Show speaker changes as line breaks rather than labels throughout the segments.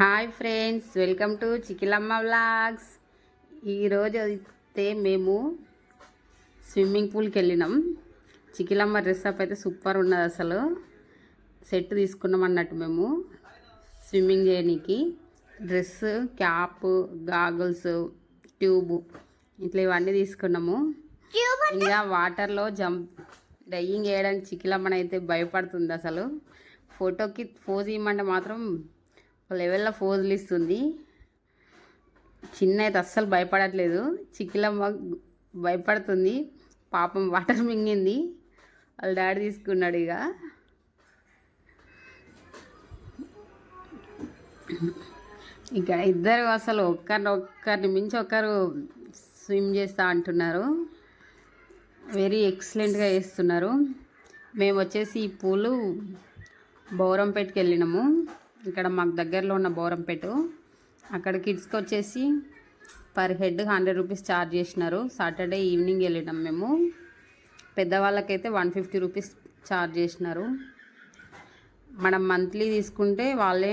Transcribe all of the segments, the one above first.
Hi friends, welcome to Chikilamma vlogs. ఈరోజు అయితే మేము స్విమ్మింగ్ పూల్కి వెళ్ళినాం. చికిలమ్మ డ్రెస్ అప్ అయితే సూపర్ ఉన్నది. అసలు సెట్ తీసుకున్నాం అన్నట్టు మేము స్విమ్మింగ్ చేయడానికి. డ్రెస్, క్యాప్, గాగుల్స్, ట్యూబ్ ఇట్లా ఇవన్నీ తీసుకున్నాము. ఇంకా వాటర్లో డైయింగ్ చేయడానికి చికిలమ్మని అయితే భయపడుతుంది. అసలు ఫోటోకి పోజ్ ఇవ్వమంటే మాత్రం లెవెల్లో ఫోజులు ఇస్తుంది. చిన్న అయితే అస్సలు భయపడట్లేదు. చిక్కిలమ్మ భయపడుతుంది. పాపం వాటర్ మింగింది. వాళ్ళ డాడీ తీసుకున్నాడు. ఇక ఇద్దరు అసలు ఒక్కరిని మించి ఒకరు స్విమ్ చేస్తూ అంటున్నారు. వెరీ ఎక్సలెంట్గా చేస్తున్నారు. మేము వచ్చేసి ఈ పూలు బౌరంపేటకి వెళ్ళినాము. ఇక్కడ మాకు దగ్గరలో ఉన్న బౌరంపేట. అక్కడ కిడ్స్కి వచ్చేసి పర్ హెడ్ 100 రూపీస్ ఛార్జ్ చేసినారు. సాటర్డే ఈవినింగ్ వెళ్ళినాం మేము. పెద్దవాళ్ళకైతే 150 రూపీస్ ఛార్జ్ చేసినారు. మనం మంత్లీ తీసుకుంటే వాళ్ళే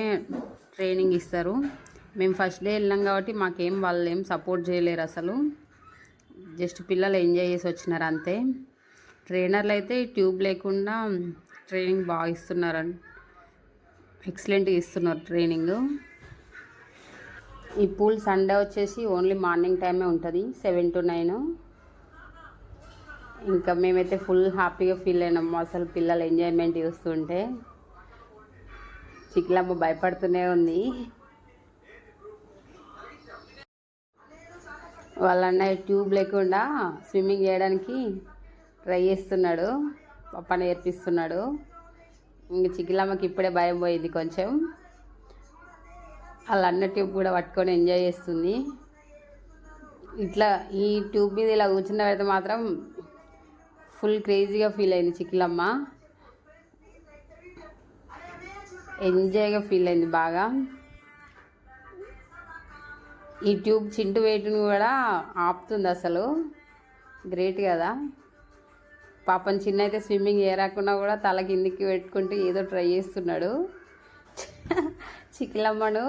ట్రైనింగ్ ఇస్తారు. మేము ఫస్ట్ డే వెళ్ళినాం కాబట్టి మాకేం వాళ్ళు ఏం సపోర్ట్ చేయలేరు. అసలు జస్ట్ పిల్లలు ఎంజాయ్ చేసి వచ్చినారు అంతే. ట్రైనర్లు అయితే ట్యూబ్ లేకుండా ట్రైనింగ్ బాగా ఇస్తున్నారండి. ఎక్సలెంట్గా ఇస్తున్నారు ట్రైనింగ్. ఈ పూల్ సండే వచ్చేసి ఓన్లీ మార్నింగ్ టైమే ఉంటుంది, 7 to 9. ఇంకా మేమైతే ఫుల్ హ్యాపీగా ఫీల్ అయినాము. అసలు పిల్లలు ఎంజాయ్మెంట్ చూస్తుంటే. చిక్లమ్మ భయపడుతూనే ఉంది. వాళ్ళ అన్నయ్య ట్యూబ్ లేకుండా స్విమ్మింగ్ చేయడానికి ట్రై చేస్తున్నాడు. పప్ప నేర్పిస్తున్నాడు. ఇంక చికిలమ్మకి ఇప్పుడే భయం పోయింది కొంచెం. వాళ్ళ అన్న ట్యూబ్ కూడా పట్టుకొని ఎంజాయ్ చేస్తుంది. ఇట్లా ఈ ట్యూబ్ మీద ఇలా కూర్చున్న పెడితే మాత్రం ఫుల్ క్రేజీగా ఫీల్ అయింది చికిలమ్మ. ఎంజాయ్గా ఫీల్ అయింది బాగా. ఈ ట్యూబ్ చింటు వెయిట్ని కూడా ఆపుతుంది. అసలు గ్రేట్ కదా. పాపం చిన్న అయితే స్విమ్మింగ్ చేయరాకున్నా కూడా తల కిందికి పెట్టుకుంటూ ఏదో ట్రై చేస్తున్నాడు. చికిలమ్మను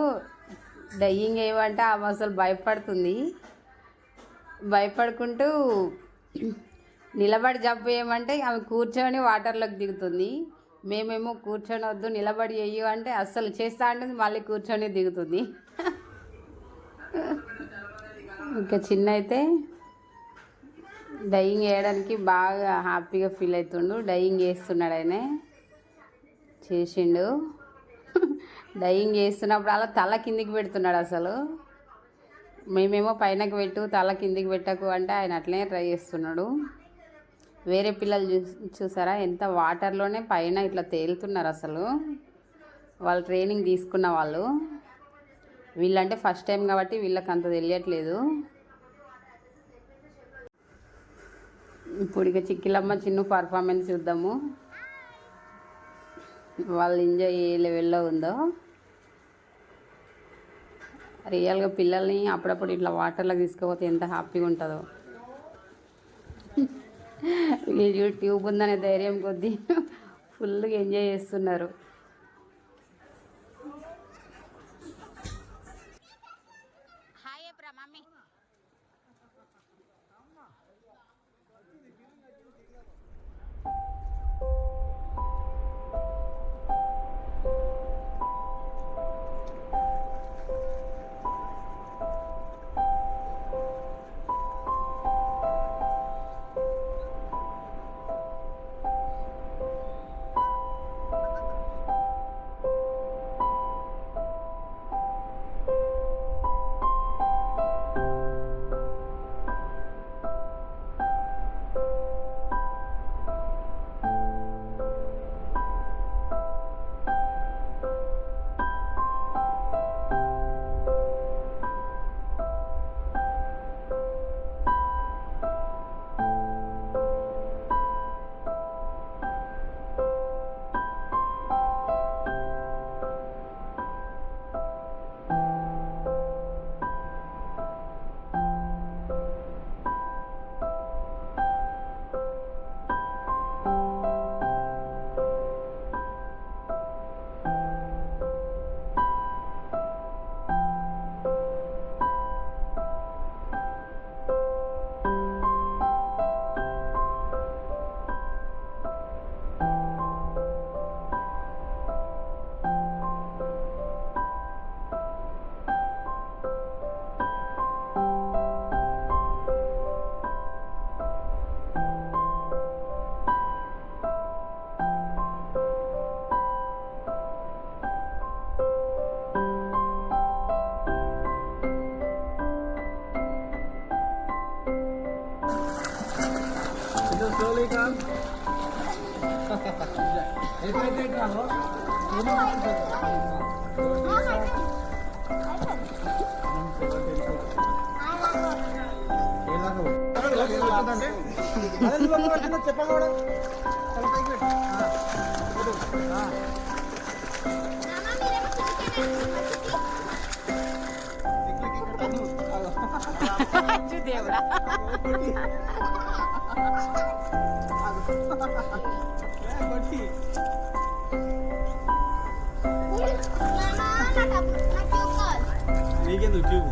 డయ్యింగ్ ఏమంటే ఆమె అసలు భయపడుతుంది. భయపడుకుంటూ నిలబడి జంప్ చేయమంటే ఆమె కూర్చొని వాటర్లోకి దిగుతుంది. మేమేమో కూర్చొని వద్దు నిలబడి చెయ్యు అంటే అస్సలు చేస్తా అంటుంది, మళ్ళీ కూర్చొని దిగుతుంది. ఇంకా చిన్న అయితే డైయింగ్ చేయడానికి బాగా హ్యాపీగా ఫీల్ అవుతుండు. డైయింగ్ చేస్తున్నాడు. ఆయన చేసిండు. డైయింగ్ చేస్తున్నప్పుడు అలా తల కిందికి పెడుతున్నాడు. అసలు మేమేమో పైనకి పెట్టు, తల కిందికి పెట్టకు అంటే ఆయన అట్లనే ట్రై చేస్తున్నాడు. వేరే పిల్లలు చూసారా ఎంత వాటర్లోనే పైన ఇట్లా తేలుతున్నారు. అసలు వాళ్ళు ట్రైనింగ్ తీసుకున్న వాళ్ళు. వీళ్ళంటే ఫస్ట్ టైం కాబట్టి వీళ్ళకి అంత తెలియట్లేదు. ఇప్పుడు ఇక చిక్కిలమ్మ చిన్న పర్ఫార్మెన్స్ చూద్దాము. వాళ్ళు ఎంజాయ్ ఏ లెవెల్లో ఉందో. రియల్గా పిల్లల్ని అప్పుడప్పుడు ఇట్లా వాటర్లోకి తీసుకుపోతే ఎంత హ్యాపీగా ఉంటుందో. వీళ్ళు ట్యూబ్ ఉందనే ధైర్యం కొద్దీ ఫుల్గా ఎంజాయ్ చేస్తున్నారు.
చెప్పకూడదు
దేవుడా
నీకెందుకు ట్యూబ్